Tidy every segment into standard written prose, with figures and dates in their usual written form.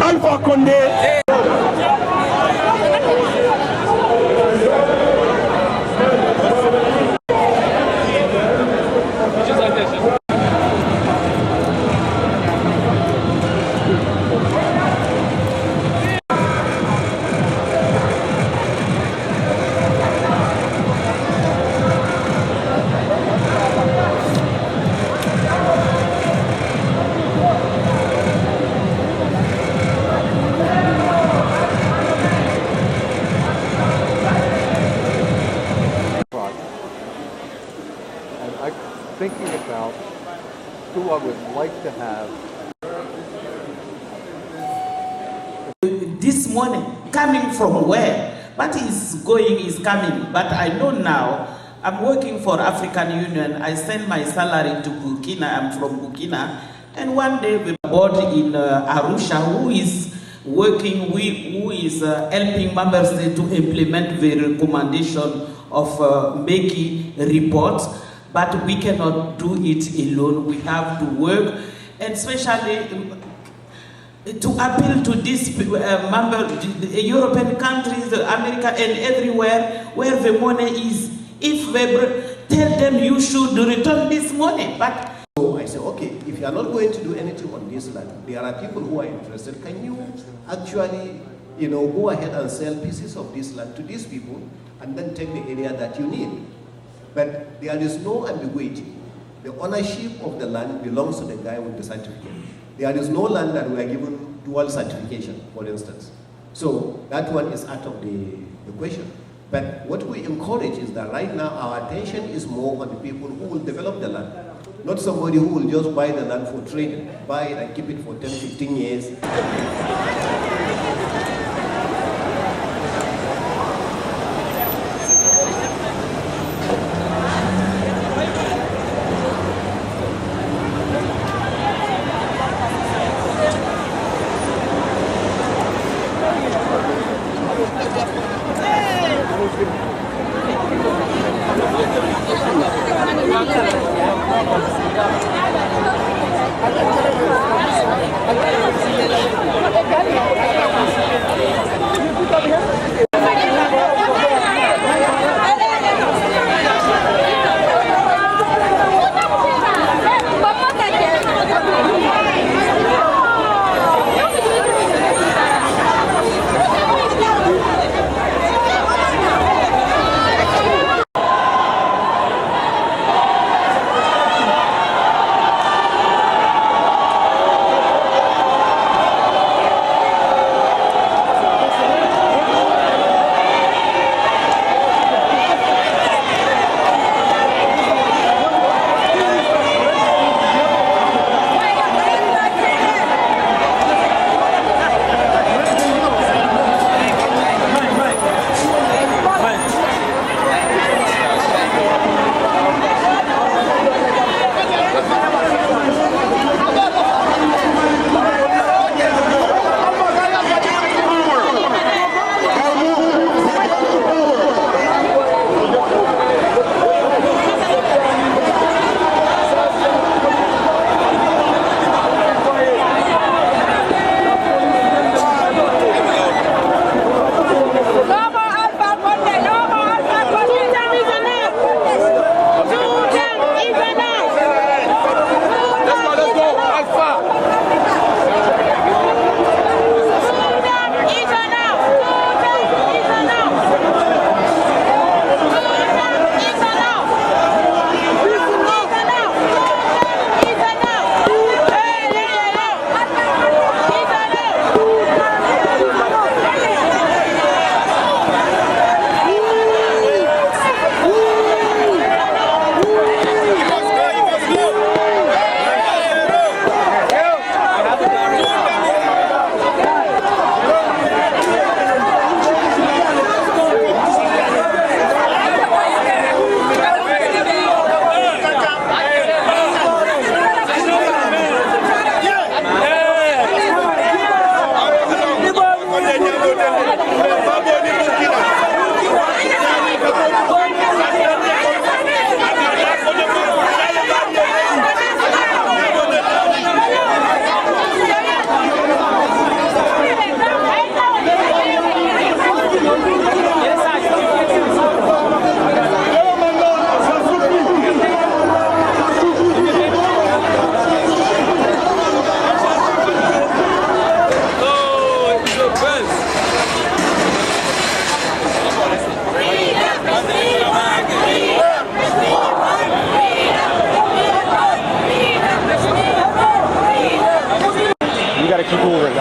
Alpha Condé. Thinking about who I would like to have. This morning, coming from where? What is going is coming, but I know now, I'm working for African Union, I send my salary to Burkina, I'm from Burkina, and one day we board in Arusha, who is working with, who is helping member states to implement the recommendation of making reports. But we cannot do it alone. We have to work, and especially to appeal to these the European countries, America, and everywhere where the money is. If we tell them you should return this money, but so I say, okay, if you are not going to do anything on this land, there are people who are interested. Can you actually, go ahead and sell pieces of this land to these people, and then take the area that you need? But there is no ambiguity. The ownership of the land belongs to the guy with the certificate. There is no land that we are given dual certification, for instance. So that one is out of the question. But what we encourage is that right now our attention is more on the people who will develop the land. Not somebody who will just buy the land for trading, buy it and keep it for 10, 15 years.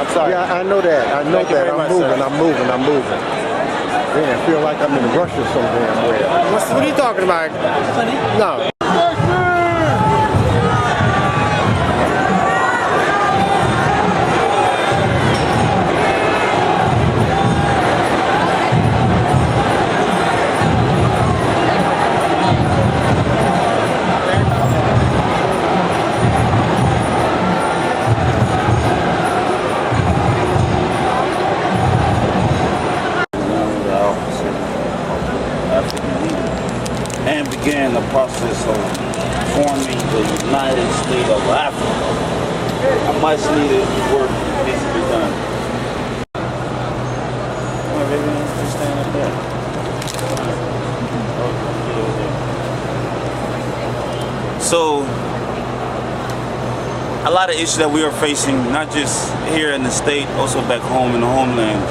outside. Yeah, I know that. I know Thank you that. very much, I'm sir. moving. Man, I feel like I'm in Russia so damn well. What are you talking about? No. And began the process of forming the United States of Africa. A much needed work needs to be done. Oh, baby, just stand up there. So, a lot of issues that we are facing, not just here in the state, also back home in the homeland,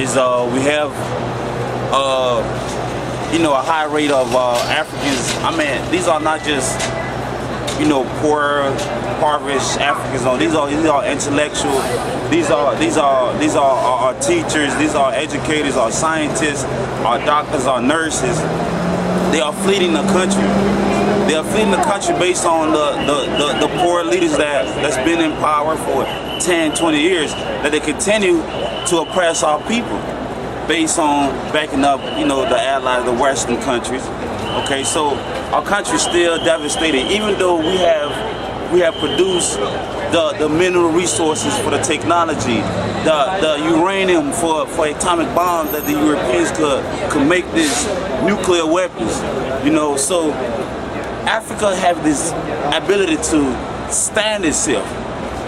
is we have you know, a high rate of Africans. I mean, these are not just, you know, poor, impoverished Africans. No, these are intellectual. These are teachers. These are educators. Are scientists. Are doctors. Are nurses. They are fleeing the country. They are fleeing the country based on the poor leaders that's been in power for 10, 20 years. That they continue to oppress our people, based on backing up, you know, the allies, the Western countries. Okay, so our country's still devastated, even though we have produced the mineral resources for the technology, the uranium for atomic bombs that the Europeans could make these nuclear weapons. You know, so Africa have this ability to stand itself.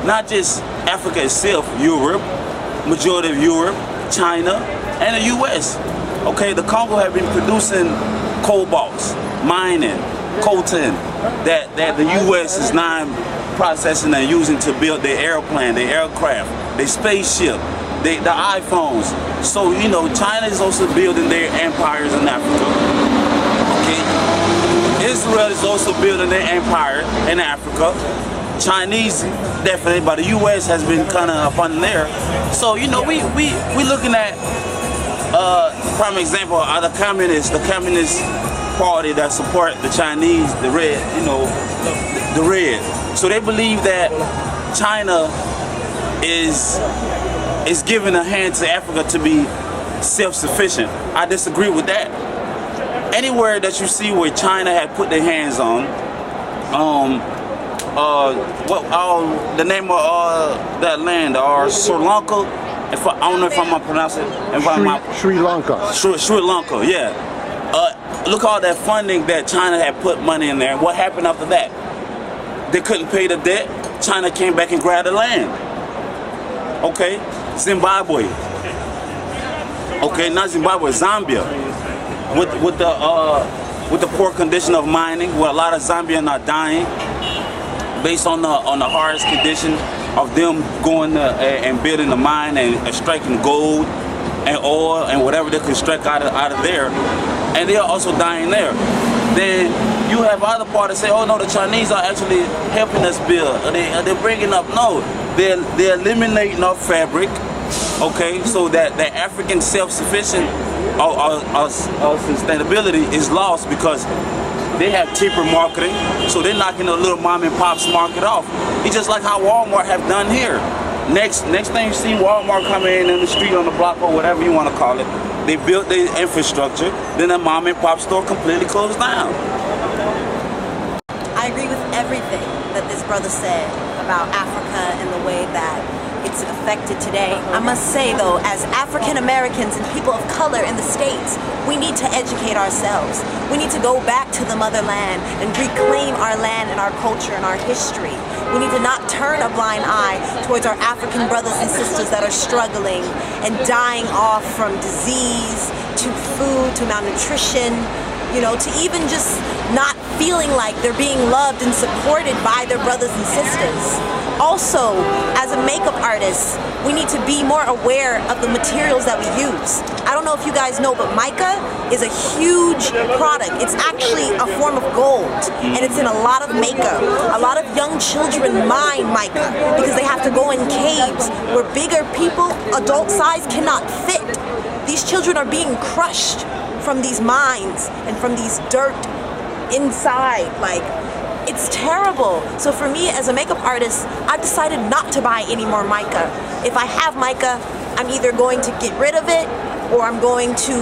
Not just Africa itself, Europe, majority of Europe, China, and the U.S. Okay, the Congo have been producing cobalts, mining, coltan, that the U.S. is now processing and using to build their airplane, their aircraft, their spaceship, the iPhones. So, you know, China is also building their empires in Africa. Okay, Israel is also building their empire in Africa. Chinese definitely, but the U.S. has been kind of up on there. So, you know, we looking at prime example are the communist party that support the Chinese, the red, you know, the red. So they believe that China is giving a hand to Africa to be self-sufficient. I disagree with that. Anywhere that you see where China had put their hands on, the name of that land, or Sri Lanka. I don't know if I'm gonna pronounce it. Sri Lanka. Sri Lanka, yeah. Look all that funding that China had put money in there. What happened after that? They couldn't pay the debt. China came back and grabbed the land. Okay, Zimbabwe. Okay, not Zimbabwe, Zambia. With the poor condition of mining, where a lot of Zambians are dying, based on the hardest condition of them going and building the mine and extracting gold and oil and whatever they can extract out of there, and they are also dying there. Then you have other parties say, oh no, the Chinese are actually helping us build. They're bringing up, no, they're eliminating our fabric, okay, so that the African self-sufficient sustainability is lost because they have cheaper marketing, so they're knocking the little mom and pops market off. It's just like how Walmart have done here. Next thing you see Walmart coming in the street, on the block, or whatever you want to call it, they built their infrastructure, then the mom and pop store completely closed down. I agree with everything that this brother said about Africa and the way that it's affected today. I must say though, as African Americans and people of color in the States, we need to educate ourselves. We need to go back to the motherland and reclaim our land and our culture and our history. We need to not turn a blind eye towards our African brothers and sisters that are struggling and dying off from disease, to food, to malnutrition, you know, to even just not feeling like they're being loved and supported by their brothers and sisters. Also, as a makeup artist, we need to be more aware of the materials that we use. I don't know if you guys know, but mica is a huge product. It's actually a form of gold, and it's in a lot of makeup. A lot of young children mine mica because they have to go in caves where bigger people, adult size, cannot fit. These children are being crushed from these mines and from these dirt inside. Like, it's terrible. So for me as a makeup artist, I've decided not to buy any more mica. If I have mica, I'm either going to get rid of it or I'm going to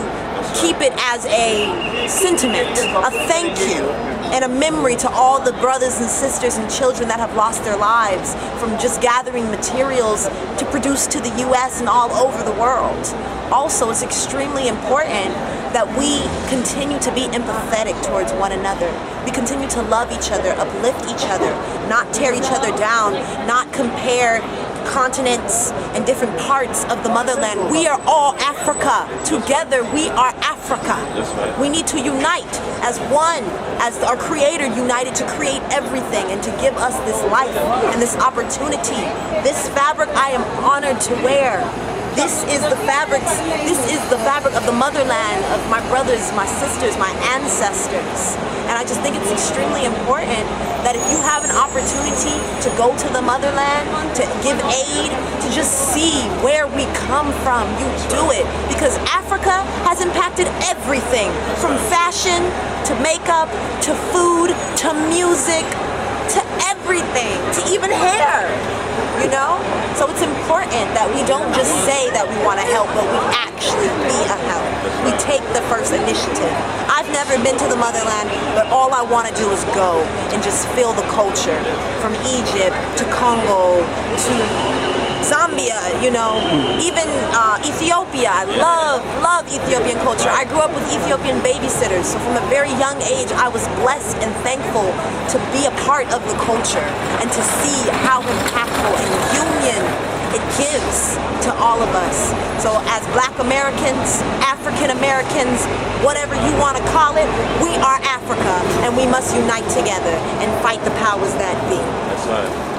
keep it as a sentiment, a thank you, and a memory to all the brothers and sisters and children that have lost their lives from just gathering materials to produce to the US and all over the world. Also, it's extremely important that we continue to be empathetic towards one another. We continue to love each other, uplift each other, not tear each other down, not compare continents and different parts of the motherland. We are all Africa. Together, we are Africa. That's right. We need to unite as one, as our Creator united to create everything and to give us this life and this opportunity. This fabric I am honored to wear. This is the fabric of the motherland, of my brothers, my sisters, my ancestors. And I just think it's extremely important that if you have an opportunity to go to the motherland, to give aid, to just see where we come from, you do it. Because Africa has impacted everything, from fashion, to makeup, to food, to music, to everything, to even hair. You know? So it's important that we don't just say that we want to help, but we actually be a help. We take the first initiative. I've never been to the motherland, but all I want to do is go and just feel the culture. From Egypt to Congo to Zambia, you know, even Ethiopia. I love Ethiopian culture. I grew up with Ethiopian babysitters, so from a very young age, I was blessed and thankful to be a part of the culture and to see how impactful and union it gives to all of us. So as Black Americans, African Americans, whatever you want to call it, we are Africa, and we must unite together and fight the powers that be. That's right.